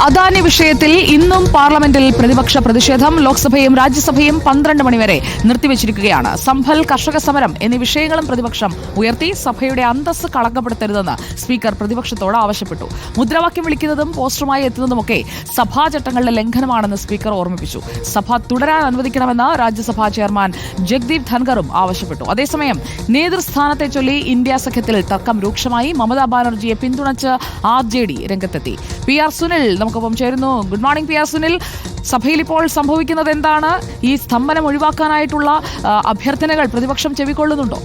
അദാനി വിഷയത്തിൽ ഇന്നും പാർലമെന്റിൽ പ്രതിപക്ഷ പ്രതിഷേധം. ലോക്സഭയും രാജ്യസഭയും 12 മണിവരെ നിർത്തിവച്ചിരിക്കുകയാണ്. സംഭൽ, കർഷക സമരം എന്നീ വിഷയങ്ങളും പ്രതിപക്ഷം ഉയർത്തി. സഭയുടെ അന്തസ്സ് കളങ്കപ്പെടുത്തരുതെന്ന് സ്പീക്കർ പ്രതിപക്ഷത്തോട് ആവശ്യപ്പെട്ടു. മുദ്രാവാക്യം വിളിക്കുന്നതും പോസ്റ്ററുമായി എത്തുന്നതുമൊക്കെ സഭാചട്ടങ്ങളുടെ ലംഘനമാണെന്ന് സ്പീക്കർ ഓർമ്മിപ്പിച്ചു. സഭ തുടരാൻ അനുവദിക്കണമെന്ന് രാജ്യസഭാ ചെയർമാൻ ജഗ്ദീപ് ധൻഖറും ആവശ്യപ്പെട്ടു. അതേസമയം നേതൃസ്ഥാനത്തെ ചൊല്ലി ഇന്ത്യ സഖ്യത്തിൽ തർക്കം രൂക്ഷമായി. മമതാ ബാനർജിയെ പിന്തുണച്ച് RJD രംഗത്തെത്തി. PR സുനിൽ നമുക്കൊപ്പം ചേരുന്നു. Good morning PR Sunil. സഭയിൽ ഇപ്പോൾ സംഭവിക്കുന്നത് എന്താണ്? ഈ സ്തംഭനം ഒഴിവാക്കാനായിട്ടുള്ള അഭ്യർത്ഥനകൾ പ്രതിപക്ഷം ചെവിക്കൊള്ളുന്നുണ്ടോ?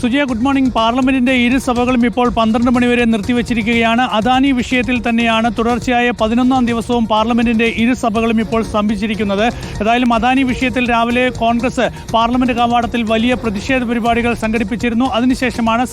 Sujaya, good morning. പാർലമെന്റിന്റെ ഇരു സഭകളും ഇപ്പോൾ 12 മണിവരെ നിർത്തിവച്ചിരിക്കുകയാണ്. അദാനി വിഷയത്തിൽ തന്നെയാണ് തുടർച്ചയായ 11ാം ദിവസവും പാർലമെന്റിന്റെ ഇരു സഭകളും ഇപ്പോൾ സ്തംഭിച്ചിരിക്കുന്നത്. ഏതായാലും അദാനി വിഷയത്തിൽ രാവിലെ കോൺഗ്രസ് പാർലമെന്റ് കവാടത്തിൽ വലിയ പ്രതിഷേധ പരിപാടികൾ സംഘടിപ്പിച്ചിരുന്നു. അതിനുശേഷമാണ്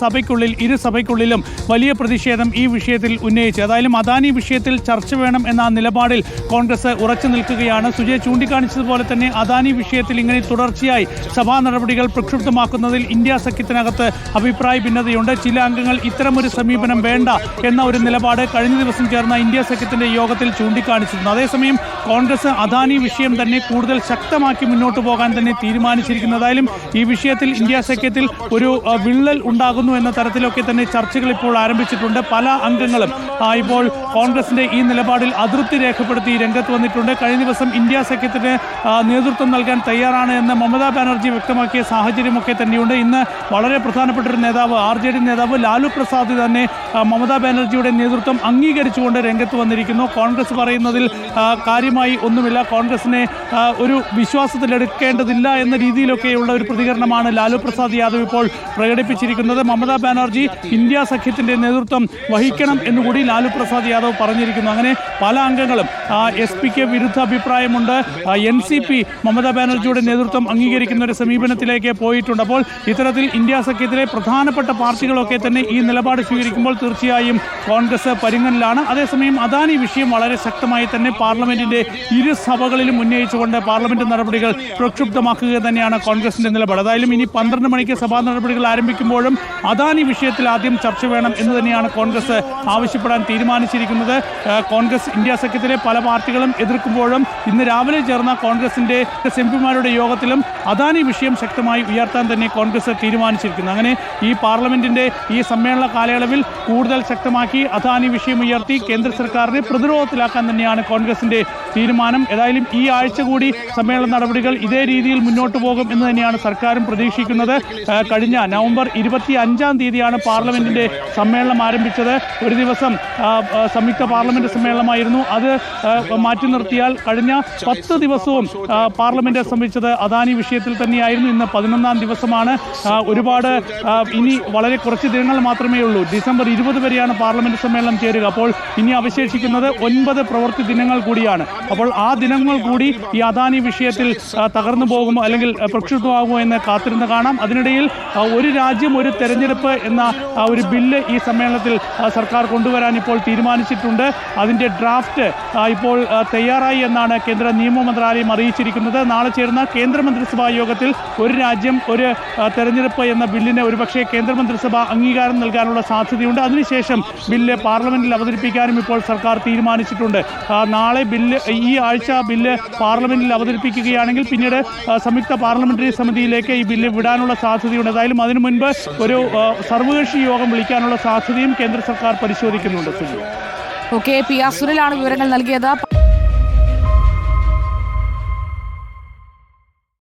ഇരു സഭയ്ക്കുള്ളിലും വലിയ പ്രതിഷേധം ഈ വിഷയത്തിൽ ഉന്നയിച്ചത്. ഏതായാലും അദാനി വിഷയത്തിൽ ചർച്ച വേണം എന്ന നിലപാടിൽ കോൺഗ്രസ് ഉറച്ചു നിൽക്കുകയാണ്. സുജയ ചൂണ്ടിക്കാണിച്ചതുപോലെ തന്നെ അദാനി വിഷയത്തിൽ ഇങ്ങനെ തുടർച്ചയായി സഭാ നടപടികൾ പ്രക്ഷുബ്ധമാക്കുന്നതിൽ ഇന്ത്യ സഖ്യത്തിനകത്ത് അഭിപ്രായ ഭിന്നതയുണ്ട്. ചില അംഗങ്ങൾ ഇത്തരമൊരു സമീപനം വേണ്ട എന്ന ഒരു നിലപാട് കഴിഞ്ഞ ദിവസം ചേർന്ന ഇന്ത്യ സഖ്യത്തിന്റെ യോഗത്തിൽ ചൂണ്ടിക്കാണിച്ചിരുന്നു. അതേസമയം കോൺഗ്രസ് അദാനി വിഷയം തന്നെ കൂടുതൽ ശക്തമാക്കി മുന്നോട്ട് പോകാൻ തന്നെ തീരുമാനിച്ചിരിക്കുന്നതായാലും ഈ വിഷയത്തിൽ ഇന്ത്യ സഖ്യത്തിൽ ഒരു വിള്ളൽ ഉണ്ടാകുന്നു എന്ന തരത്തിലൊക്കെ തന്നെ ചർച്ചകൾ ഇപ്പോൾ ആരംഭിച്ചിട്ടുണ്ട്. പല അംഗങ്ങളും ഇപ്പോൾ കോൺഗ്രസിന്റെ ഈ നിലപാടിൽ അതൃപ്തി രേഖപ്പെടുത്തി രംഗത്ത് വന്നിട്ടുണ്ട്. കഴിഞ്ഞ ദിവസം ഇന്ത്യ സഖ്യത്തിന് നേതൃത്വം നൽകാൻ തയ്യാറാണ് എന്ന് മമതാ ബാനർജി വ്യക്തമാക്കിയ സാഹചര്യമൊക്കെ തന്നെയുണ്ട്. ഇന്ന് വളരെ പ്രധാനപ്പെട്ട ഒരു നേതാവ്, RJD നേതാവ് ലാലു പ്രസാദ് തന്നെ മമതാ ബാനർജിയുടെ നേതൃത്വം അംഗീകരിച്ചുകൊണ്ട് രംഗത്ത് വന്നിരിക്കുന്നു. കോൺഗ്രസ് പറയുന്നതിൽ കാര്യമായി ഒന്നുമില്ല, കോൺഗ്രസിനെ ഒരു വിശ്വാസത്തിലെടുക്കേണ്ടതില്ല എന്ന രീതിയിലൊക്കെയുള്ള ഒരു പ്രതികരണമാണ് ലാലു പ്രസാദ് യാദവ് ഇപ്പോൾ പ്രകടിപ്പിച്ചിരിക്കുന്നത്. മമതാ ബാനർജി ഇന്ത്യ സഖ്യത്തിന്റെ നേതൃത്വം വഹിക്കണം എന്നുകൂടി ലാലു പ്രസാദ് യാദവ് പറഞ്ഞിരിക്കുന്നു. അങ്ങനെ പല അംഗങ്ങളും SP-ക്ക് വിരുദ്ധ അഭിപ്രായമുണ്ട്. NCP മമതാ ബാനർജിയുടെ നേതൃത്വം അംഗീകരിക്കുന്ന ഒരു സമീപനത്തിലേക്ക് പോയിട്ടുണ്ട്. അപ്പോൾ ഇത്തരത്തിൽ ഇന്ത്യ സഖ്യത്തിലെ പ്രധാനപ്പെട്ട പാർട്ടികളൊക്കെ തന്നെ ഈ നിലപാട് സ്വീകരിക്കുമ്പോൾ തീർച്ചയായും കോൺഗ്രസ് പരിഗണനയിലാണ്. അതേസമയം അദാനി വിഷയം വളരെ ശക്തമായി തന്നെ പാർലമെന്റിന്റെ ഇരു സഭകളിലും ഉന്നയിച്ചുകൊണ്ട് പാർലമെന്റ് നടപടികൾ പ്രക്ഷുബ്ധമാക്കുക തന്നെയാണ് കോൺഗ്രസിന്റെ നിലപാട്. അതായാലും ഇനി 12 മണിക്ക് സഭാ നടപടികൾ ആരംഭിക്കുമ്പോഴും അദാനി വിഷയത്തിൽ ആദ്യം ചർച്ച വേണം എന്ന് തന്നെയാണ് കോൺഗ്രസ് ആവശ്യപ്പെടാൻ തീരുമാനിച്ചിരിക്കുന്നത്. കോൺഗ്രസ് ഇന്ത്യ സഖ്യത്തിലെ പല പാർട്ടികളും എതിർക്കുമ്പോഴും ഇന്ന് രാവിലെ ചേർന്ന കോൺഗ്രസിന്റെ MP-മാരുടെ യോഗത്തിലും അദാനി വിഷയം ശക്തമായി ഉയർത്താൻ തന്നെ കോൺഗ്രസ് തീരുമാനിച്ചിരിക്കുന്നു. അങ്ങനെ ഈ പാർലമെന്റിന്റെ ഈ സമ്മേളന കാലയളവിൽ കൂടുതൽ ശക്തമാക്കി അദാനി വിഷയം ഉയർത്തി കേന്ദ്ര സർക്കാരിനെ പ്രതിരോധത്തിലാക്കാൻ തന്നെയാണ് കോൺഗ്രസിന്റെ തീരുമാനം. ഏതായാലും ഈ ആഴ്ച കൂടി സമ്മേളന നടപടികൾ ഇതേ രീതിയിൽ മുന്നോട്ട് പോകും എന്ന് തന്നെയാണ് സർക്കാരും പ്രതീക്ഷിക്കുന്നത്. കഴിഞ്ഞ നവംബർ 25-ാം തീയതിയാണ് പാർലമെന്റിന്റെ സമ്മേളനം ആരംഭിച്ചത്. ഒരു ദിവസം സംയുക്ത പാർലമെന്റ് സമ്മേളനമായിരുന്നു. അത് മാറ്റി നിർത്തിയാൽ കഴിഞ്ഞ 10 ദിവസവും പാർലമെന്റ് സംബന്ധിച്ചത് അദാനി വിഷയത്തിൽ തന്നെയായിരുന്നു. ഇന്ന് 11ാം ദിവസമാണ്. ഒരുപാട് ഇനി വളരെ കുറച്ച് ദിനങ്ങൾ മാത്രമേ ഉള്ളൂ. ഡിസംബർ 20 വരെയാണ് പാർലമെന്റ് സമ്മേളനം ചേരുക. അപ്പോൾ ഇനി അവശേഷിക്കുന്നത് 9 പ്രവൃത്തി ദിനങ്ങൾ കൂടിയാണ്. അപ്പോൾ ആ ദിനങ്ങൾ കൂടി ഈ അദാനി വിഷയത്തിൽ തകർന്നു പോകുമോ അല്ലെങ്കിൽ പ്രക്ഷുബ്ധമാകുമോ എന്ന് കാത്തിരുന്ന് കാണാം. അതിനിടയിൽ ഒരു രാജ്യം ഒരു തെരഞ്ഞെടുപ്പ് എന്ന ഒരു ബില്ല് ഈ സമ്മേളനത്തിൽ സർക്കാർ കൊണ്ടുവരാൻ ഇപ്പോൾ തീരുമാനിച്ചിട്ടുണ്ട്. അതിൻ്റെ ഡ്രാഫ്റ്റ് ഇപ്പോൾ തയ്യാറായി എന്നാണ് കേന്ദ്ര നിയമ മന്ത്രാലയം അറിയിച്ചിരിക്കുന്നത്. നാളെ ചേരുന്ന കേന്ദ്രമന്ത്രിസഭാ യോഗത്തിൽ ഒരു രാജ്യം ഒരു തെരഞ്ഞെടുപ്പ് എന്ന ബില്ലിന് ഒരുപക്ഷെ കേന്ദ്രമന്ത്രിസഭ അംഗീകാരം നൽകാനുള്ള സാധ്യതയുണ്ട്. അതിനുശേഷം ബില്ല് പാർലമെന്റിൽ അവതരിപ്പിക്കാനും ഇപ്പോൾ സർക്കാർ തീരുമാനിച്ചിട്ടുണ്ട്. നാളെ ഈ ആഴ്ച ബില്ല് പാർലമെന്റിൽ അവതരിപ്പിക്കുകയാണെങ്കിൽ പിന്നീട് സംയുക്ത പാർലമെന്ററി സമിതിയിലേക്ക് ഈ ബില്ല് വിടാനുള്ള സാധ്യതയുണ്ട്. ഏതായാലും അതിനു മുൻപ് ഒരു സർവകക്ഷി യോഗം വിളിക്കാനുള്ള സാധ്യതയും കേന്ദ്ര സർക്കാർ പരിശോധിക്കുന്നുണ്ട്. PR സുനിലാണ് വിവരങ്ങൾ നൽകിയത്.